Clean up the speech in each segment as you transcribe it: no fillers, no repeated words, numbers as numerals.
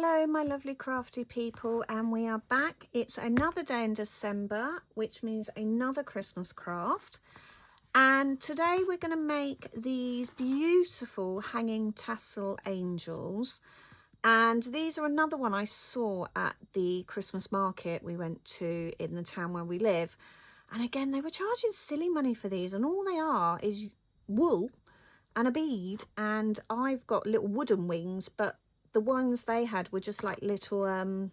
Hello my lovely crafty people, and we are back. It's another day in December, which means another Christmas craft, and today we're going to make these beautiful hanging tassel angels. And these are another one I saw at the Christmas market we went to in the town where we live, and again they were charging silly money for these, and all they are is wool and a bead, and I've got little wooden wings, but the ones they had were just like little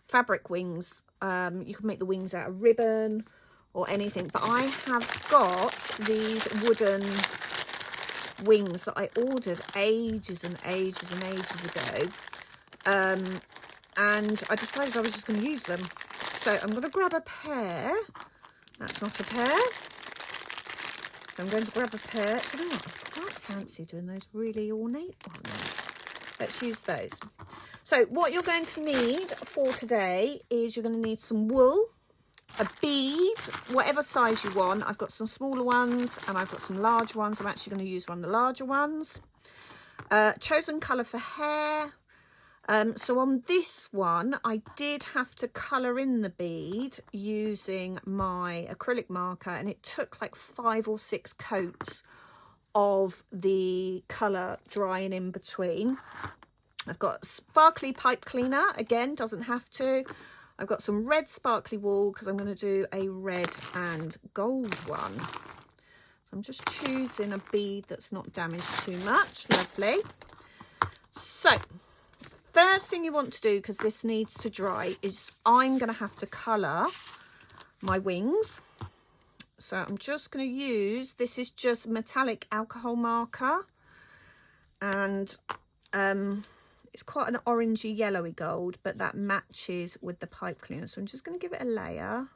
fabric wings. You can make the wings out of ribbon or anything, but I have got these wooden wings that I ordered ages and ages and ages ago, and I decided I was just going to use them. So I'm going to grab a pair. That's not a pair. So I'm going to grab a pair. You know what? I quite fancy doing those really ornate ones. Let's use those. So what you're going to need for today is you're going to need some wool, a bead, whatever size you want. I've got some smaller ones and I've got some large ones. I'm actually going to use one of the larger ones. Chosen colour for hair. So on this one, I did have to colour in the bead using my acrylic marker, and it took like 5 or 6 coats of the colour drying in between. I've got sparkly pipe cleaner, again, doesn't have to. I've got some red sparkly wool because I'm going to do a red and gold one. I'm just choosing a bead that's not damaged too much. Lovely. So first thing you want to do, because this needs to dry, is I'm going to have to colour my wings. So I'm just going to use, this is just metallic alcohol marker, and it's quite an orangey yellowy gold, but that matches with the pipe cleaner. So I'm just going to give it a layer.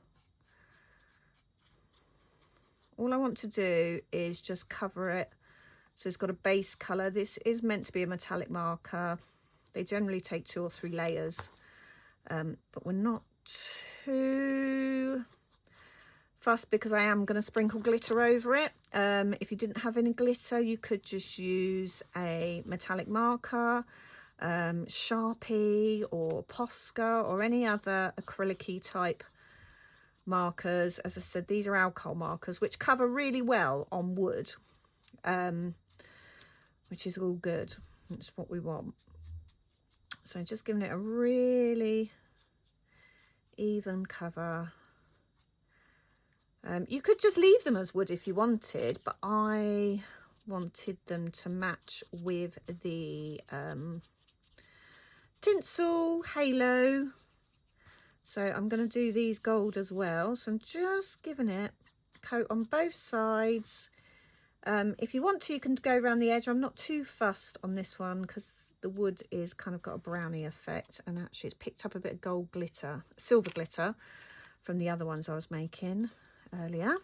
All I want to do is just cover it so it's got a base colour. This is meant to be a metallic marker. They generally take 2 or 3 layers, but we're not too fussed because I am going to sprinkle glitter over it. If you didn't have any glitter, you could just use a metallic marker, Sharpie or Posca or any other acrylic-y type markers. As I said, these are alcohol markers which cover really well on wood, which is all good. That's what we want. So just giving it a really even cover. You could just leave them as wood if you wanted, but I wanted them to match with the tinsel halo. So I'm going to do these gold as well. So I'm just giving it a coat on both sides. If you want to, you can go around the edge. I'm not too fussed on this one because the wood is kind of got a brownie effect, and actually it's picked up a bit of gold glitter, silver glitter from the other ones I was making earlier.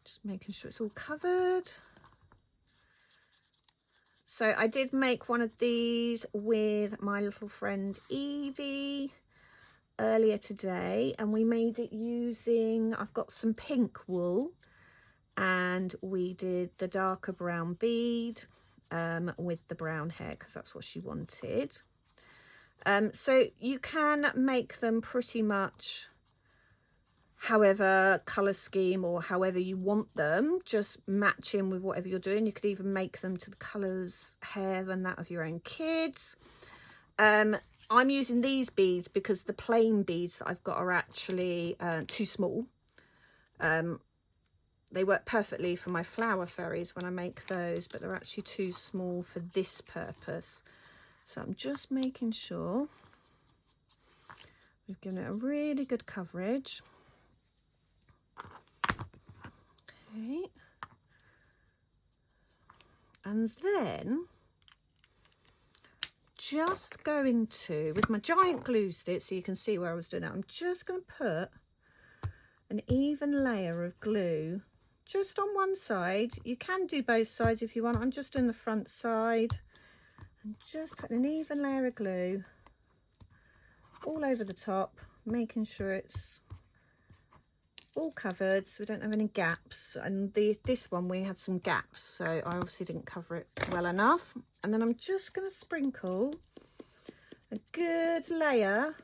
Just making sure it's all covered. So I did make one of these with my little friend Evie earlier today, and we made it using, I've got some pink wool, and we did the darker brown bead with the brown hair because that's what she wanted. So you can make them pretty much however colour scheme or however you want them, just matching with whatever you're doing. You could even make them to the colours hair than that of your own kids. I'm using these beads because the plain beads that I've got are actually too small. They work perfectly for my flower fairies when I make those, but they're actually too small for this purpose. So I'm just making sure we've given it a really good coverage. Okay. And then just going to, with my giant glue stick, so you can see where I was doing that, I'm just going to put an even layer of glue just on one side. You can do both sides if you want. I'm just doing the front side and just putting an even layer of glue all over the top, making sure it's all covered so we don't have any gaps. And this one we had some gaps, so I obviously didn't cover it well enough. And then I'm just going to sprinkle third layer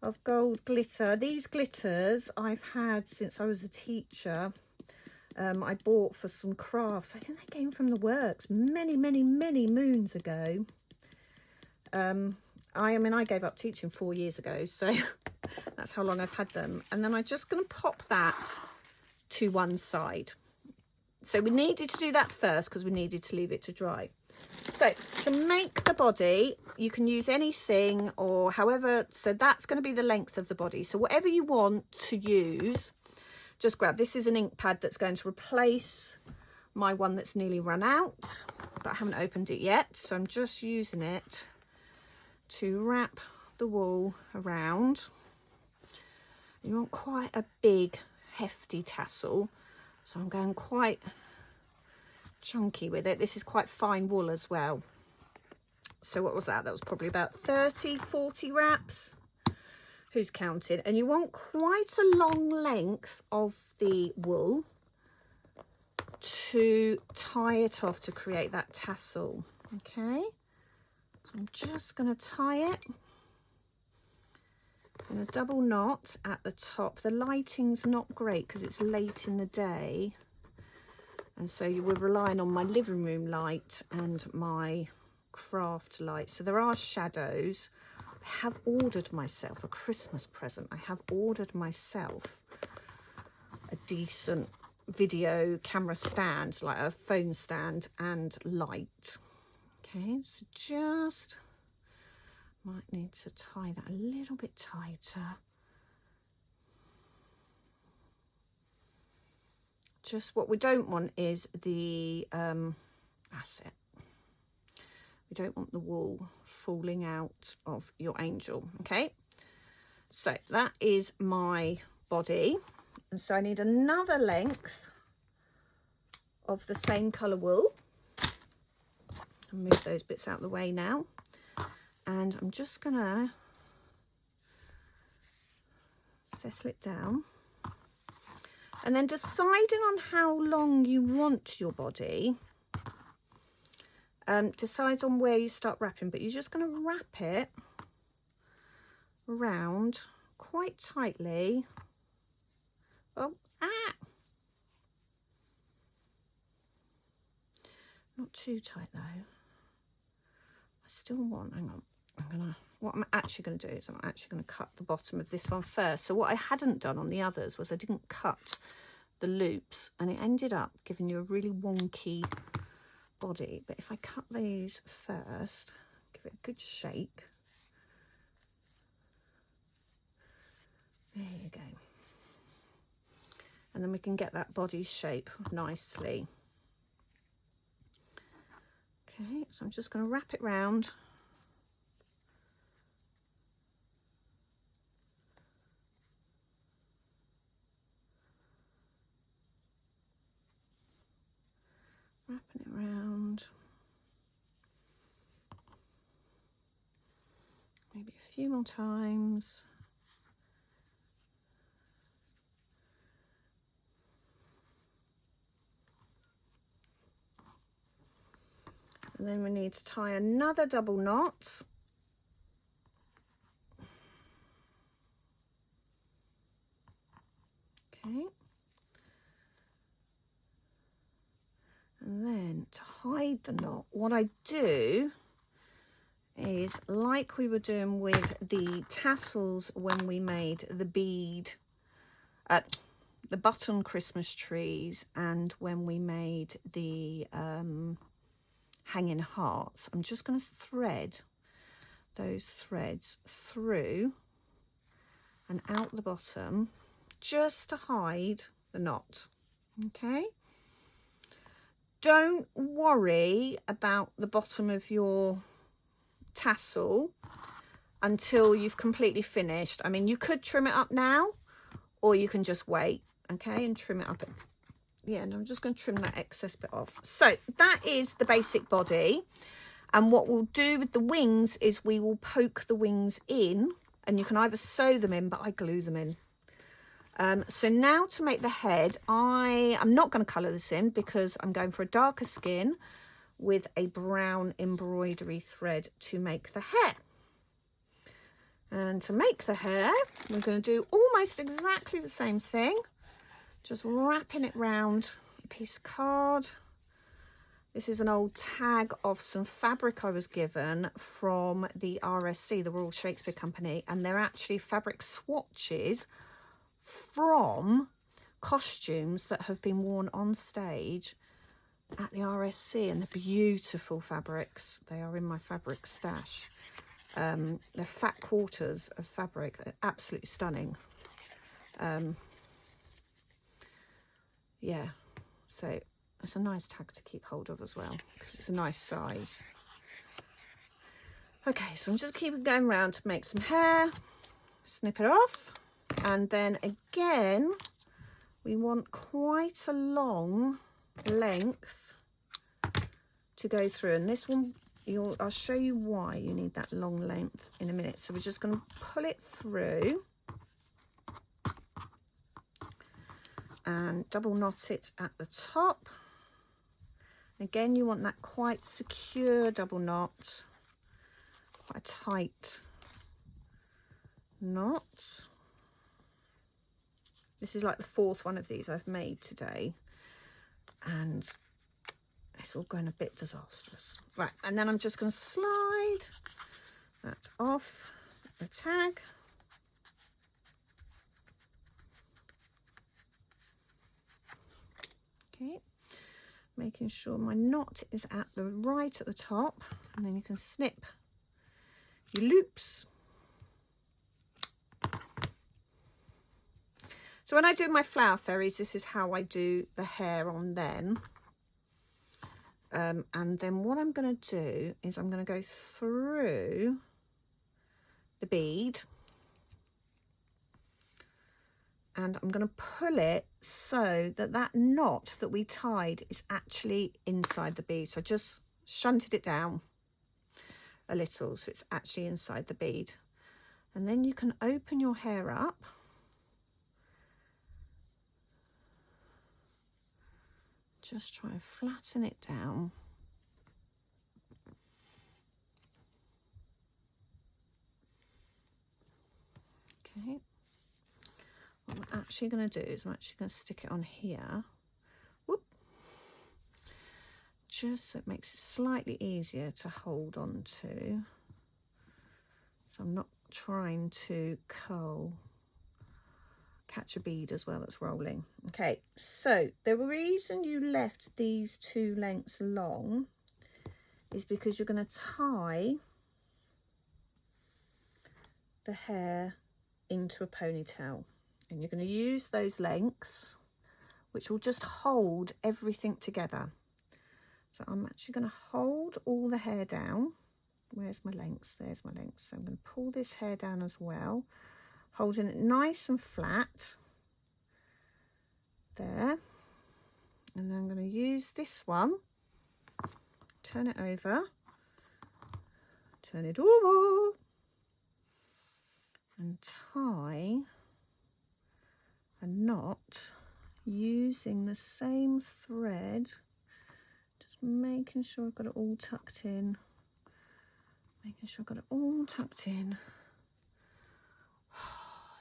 of gold glitter. These glitters I've had since I was a teacher. I bought for some crafts. I think they came from the works many moons ago. I gave up teaching 4 years ago, so that's how long I've had them. And then I'm just going to pop that to one side. So we needed to do that first because we needed to leave it to dry. So to make the body, you can use anything or however, so that's going to be the length of the body. So whatever you want to use, just grab. This is an ink pad that's going to replace my one that's nearly run out, but I haven't opened it yet. So I'm just using it to wrap the wool around. You want quite a big, hefty tassel. So I'm going quite chunky with it. This is quite fine wool as well. So what was that? That was probably about 30, 40 wraps. Who's counting? And you want quite a long length of the wool to tie it off to create that tassel. Okay, so I'm just going to tie it in a double knot at the top. The lighting's not great because it's late in the day, and so you were relying on my living room light and my craft light, so there are shadows. I have ordered myself a Christmas present. I have ordered myself a decent video camera stand, like a phone stand and light. Okay, so just might need to tie that a little bit tighter. Just what we don't want is the that's it. We don't want the wool falling out of your angel. Okay, so that is my body, and so I need another length of the same colour wool. I'll move those bits out of the way now, and I'm just gonna settle it down, and then deciding on how long you want your body decides on where you start wrapping, but you're just going to wrap it around quite tightly. Oh, not too tight though. I still want, hang on, what I'm actually going to do is I'm actually going to cut the bottom of this one first. So what I hadn't done on the others was I didn't cut the loops, and it ended up giving you a really wonky body. But if I cut these first, give it a good shake. There you go. And then we can get that body shape nicely. Okay, so I'm just going to wrap it round. Wrapping it round. Maybe a few more times. And then we need to tie another double knot. Okay. And then to hide the knot, what I do is, like we were doing with the tassels when we made the bead, the button Christmas trees, and when we made the hanging hearts, I'm just going to thread those threads through and out the bottom just to hide the knot. Okay, don't worry about the bottom of your tassel until you've completely finished. I mean, you could trim it up now, or you can just wait, okay, and trim it up. Yeah, and I'm just going to trim that excess bit off. So that is the basic body. And what we'll do with the wings is we will poke the wings in, and you can either sew them in, but I glue them in. So now to make the head, I'm not going to colour this in because I'm going for a darker skin with a brown embroidery thread to make the hair. And to make the hair, we're going to do almost exactly the same thing, just wrapping it round a piece of card. This is an old tag of some fabric I was given from the RSC, the Royal Shakespeare Company, and they're actually fabric swatches from costumes that have been worn on stage at the RSC, and they're beautiful fabrics. They are in my fabric stash. They're fat quarters of fabric. They're absolutely stunning. Yeah, so it's a nice tag to keep hold of as well, because it's a nice size. Okay, so I'm just keeping going around to make some hair, snip it off, and then again, we want quite a long length to go through, and this one, I'll show you why you need that long length in a minute. So we're just going to pull it through and double knot it at the top. Again, you want that quite secure double knot, quite a tight knot. This is like the fourth one of these I've made today, and it's all going a bit disastrous. Right, and then I'm just going to slide that off the tag. Okay, making sure my knot is at the right at the top, and then you can snip your loops. So when I do my flower fairies, this is how I do the hair on them. And then what I'm going to do is I'm going to go through the bead, and I'm going to pull it so that that knot that we tied is actually inside the bead. So I just shunted it down a little so it's actually inside the bead. And then you can open your hair up. Just try and flatten it down. Okay. What I'm actually going to do is I'm actually going to stick it on here. Whoop. Just so it makes it slightly easier to hold on to. So I'm not trying to catch a bead as well that's rolling. Okay, so the reason you left these two lengths long is because you're going to tie the hair into a ponytail, and you're going to use those lengths which will just hold everything together. So I'm actually going to hold all the hair down. Where's my lengths? There's my lengths. So I'm going to pull this hair down as well, holding it nice and flat there. And then I'm going to use this one, turn it over, turn it over, and tie a knot using the same thread, just making sure I've got it all tucked in,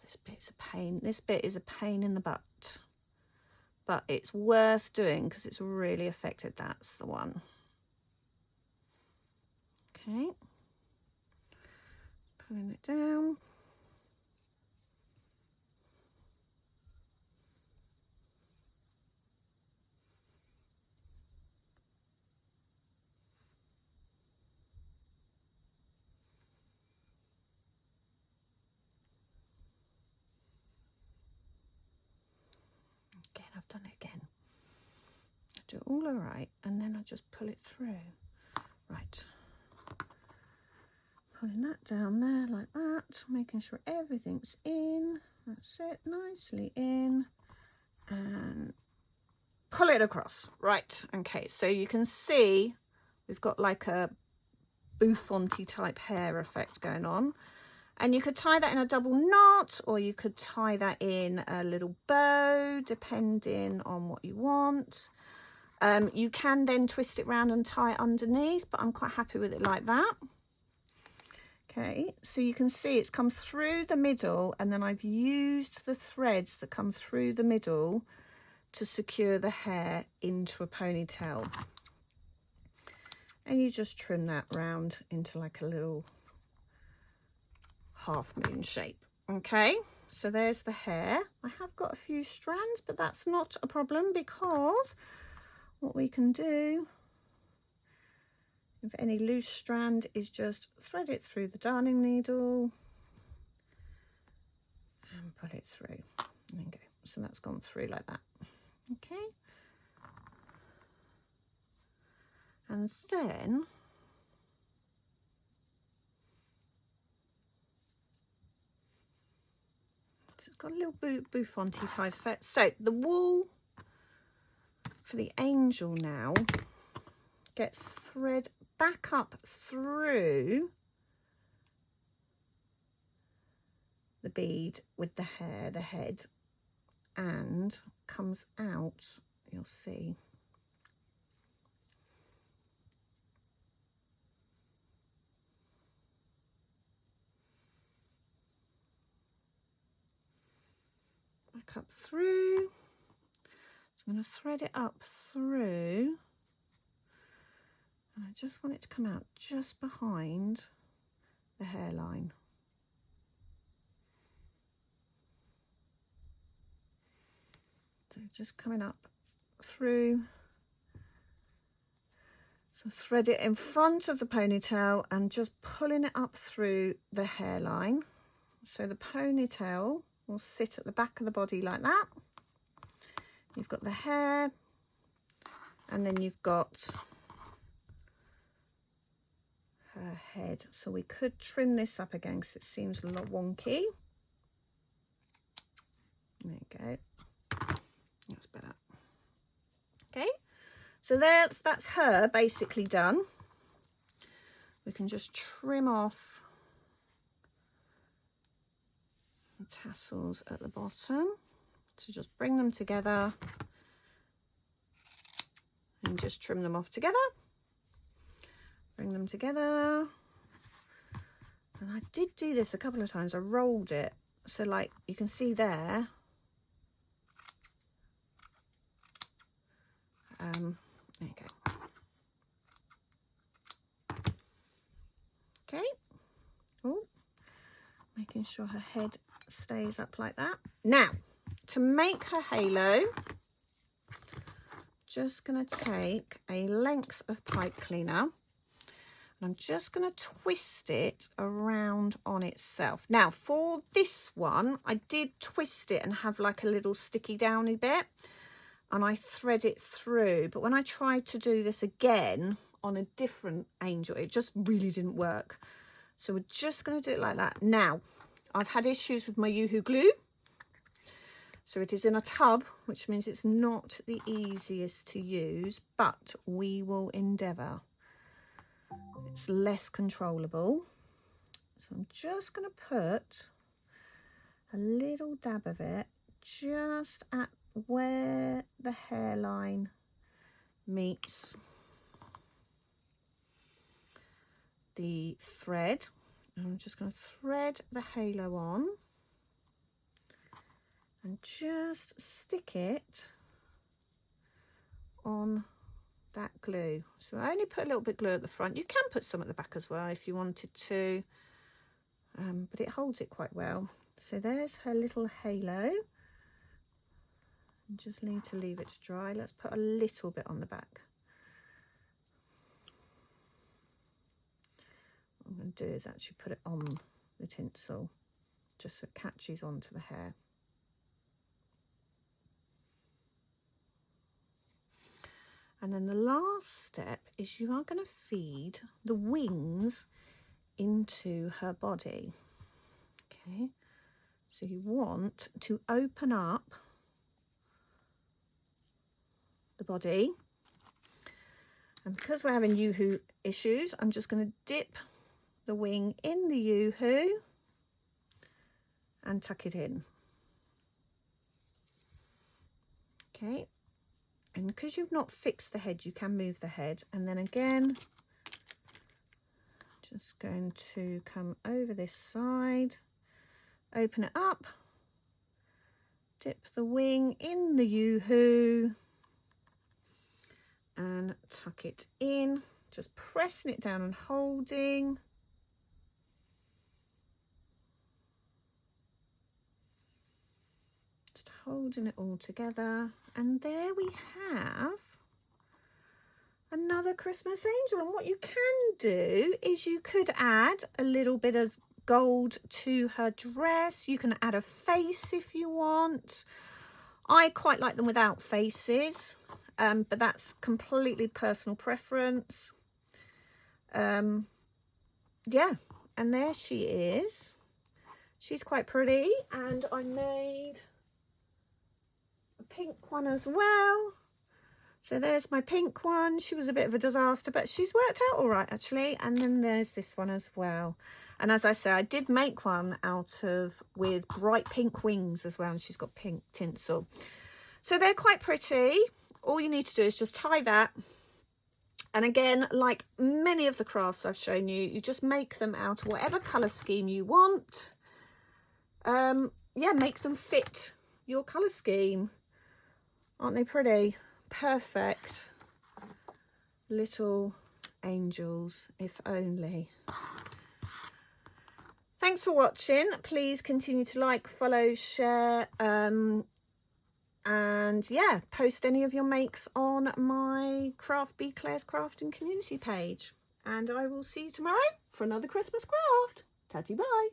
This bit's a pain. This bit is a pain in the butt, but it's worth doing because it's really affected. That's the one. Okay, pulling it down. Again, I've done it again. I do it all right, and then I just pull it through. Right. Pulling that down there like that, making sure everything's in. That's it, nicely in. And pull it across. Right, okay, so you can see we've got like a bouffant-y type hair effect going on. And you could tie that in a double knot, or you could tie that in a little bow, depending on what you want. You can then twist it round and tie it underneath, but I'm quite happy with it like that. Okay, so you can see it's come through the middle, and then I've used the threads that come through the middle to secure the hair into a ponytail. And you just trim that round into like a little half moon shape. Okay, so there's the hair. I have got a few strands, but that's not a problem, because what we can do, if any loose strand, is just thread it through the darning needle and pull it through. There you go. So that's gone through like that. Okay. And then so it's got a little bouffanty type effect. So the wool for the angel now gets thread back up through the bead with the hair, the head, and comes out, you'll see. Back up through. So I'm going to thread it up through, and I just want it to come out just behind the hairline. So just coming up through. So thread it in front of the ponytail and just pulling it up through the hairline. So the ponytail will sit at the back of the body like that. You've got the hair, and then you've got her head. So we could trim this up again because it seems a lot wonky. There you go. That's better. Okay, so that's her basically done. We can just trim off the tassels at the bottom. So just bring them together and just trim them off together. Bring them together. And I did do this a couple of times. I rolled it. So like you can see there. There you go. Okay. Oh, making sure her head stays up like that. Now, to make her halo, just going to take a length of pipe cleaner, and I'm just going to twist it around on itself. Now, for this one, I did twist it and have like a little sticky downy bit, and I thread it through. But when I tried to do this again on a different angel, it just really didn't work. So we're just going to do it like that. Now, I've had issues with my Yoo-hoo glue. So it is in a tub, which means it's not the easiest to use, but we will endeavour. It's less controllable. So I'm just going to put a little dab of it just at where the hairline meets the thread. And I'm just going to thread the halo on and just stick it on that glue. So I only put a little bit of glue at the front. You can put some at the back as well if you wanted to, but it holds it quite well. So there's her little halo. Just need to leave it to dry. Let's put a little bit on the back. What I'm going to do is actually put it on the tinsel just so it catches onto the hair. And then the last step is you are going to feed the wings into her body. Okay, so you want to open up the body, and because we're having Yoo-hoo issues, I'm just going to dip the wing in the Yoo-hoo and tuck it in. Okay, and because you've not fixed the head, you can move the head, and then again Just going to come over this side, open it up, dip the wing in the yoo-hoo and tuck it in, just pressing it down and holding. Just holding it all together, and there we have another Christmas angel. And what you can do is you could add a little bit of gold to her dress. You can add a face if you want. I quite like them without faces, but that's completely personal preference. Yeah, and there she is. She's quite pretty, and I made a pink one as well. So there's my pink one. She was a bit of a disaster, but she's worked out all right, actually. And then there's this one as well. And as I say, I did make one with bright pink wings as well. And she's got pink tinsel. So they're quite pretty. All you need to do is just tie that. And again, like many of the crafts I've shown you, you just make them out of whatever colour scheme you want. Yeah, make them fit your colour scheme. Aren't they pretty? Perfect little angels, if only. Thanks for watching. Please continue to like, follow, share, and yeah, post any of your makes on my Claire's Crafting community page. And I will see you tomorrow for another Christmas craft. Tatty bye.